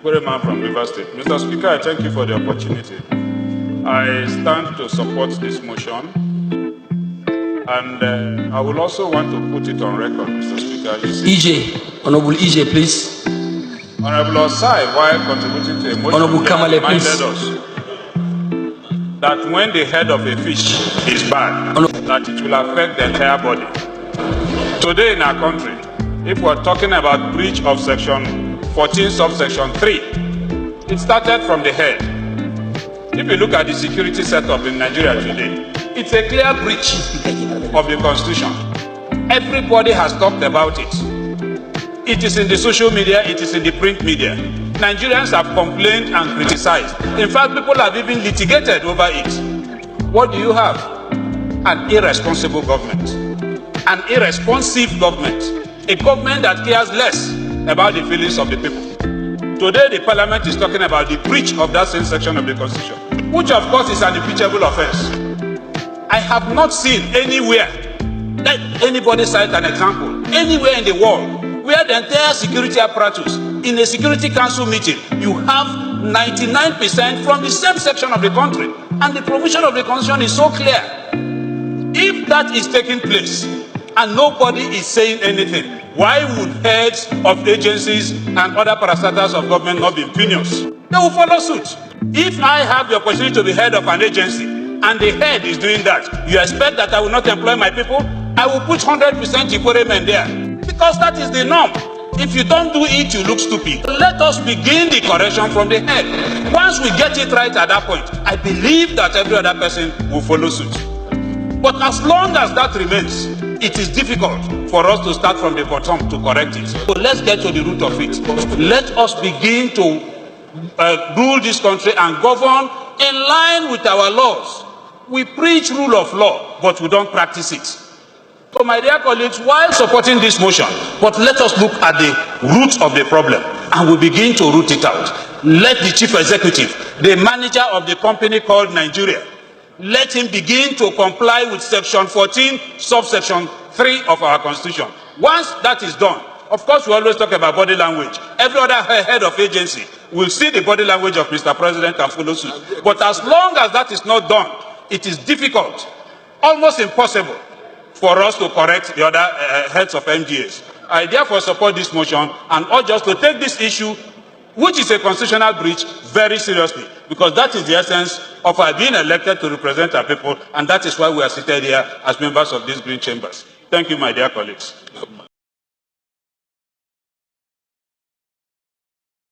Chukwuereman from Rivers State. Mr. Speaker, I thank you for the opportunity. I stand to support this motion, and I will also want to put it on record, Mr. Speaker. EJ, Honorable EJ, please. Honorable Osai, while contributing to a motion, Honorable Kamale, reminded please. us that when the head of a fish is bad, that it will affect the entire body. Today in our country, if we're talking about breach of Section 14, subsection 3, it started from the head. If you look at the security setup in Nigeria today, it's a clear breach of the Constitution. Everybody has talked about it. It is in the social media, it is in the print media. Nigerians have complained and criticized. In fact, people have even litigated over it. What do you have? An irresponsible government. An irresponsive government. A government that cares less about the feelings of the people. Today, the parliament is talking about the breach of that same section of the Constitution, which of course is an impeachable offense. I have not seen anywhere, let anybody cite an example, anywhere in the world where the entire security apparatus in a Security Council meeting, you have 99% from the same section of the country. And the provision of the Constitution is so clear. If that is taking place and nobody is saying anything, why would heads of agencies and other parastatals of government not be impenious? They will follow suit. If I have the opportunity to be head of an agency and the head is doing that, you expect that I will not employ my people? I will put 100% Chukwuereman there. Because that is the norm. If you don't do it, you look stupid. Let us begin the correction from the head. Once we get it right at that point, I believe that every other person will follow suit. But as long as that remains, it is difficult for us to start from the bottom to correct it. So let's get to the root of it. Let us begin to rule this country and govern in line with our laws. We preach rule of law, but we don't practice it. So my dear colleagues, while supporting this motion, but let us look at the root of the problem and we begin to root it out. Let the chief executive, the manager of the company called Nigeria, let him begin to comply with Section 14, subsection 3 of our Constitution. Once that is done, of course we always talk about body language. Every other head of agency will see the body language of Mr. President and follow suit. But as long as that is not done, it is difficult, almost impossible, for us to correct the other heads of MGAs. I therefore support this motion and urge us to take this issue, which is a constitutional breach, very seriously, because that is the essence of our being elected to represent our people, and that is why we are seated here as members of these green chambers. Thank you, my dear colleagues.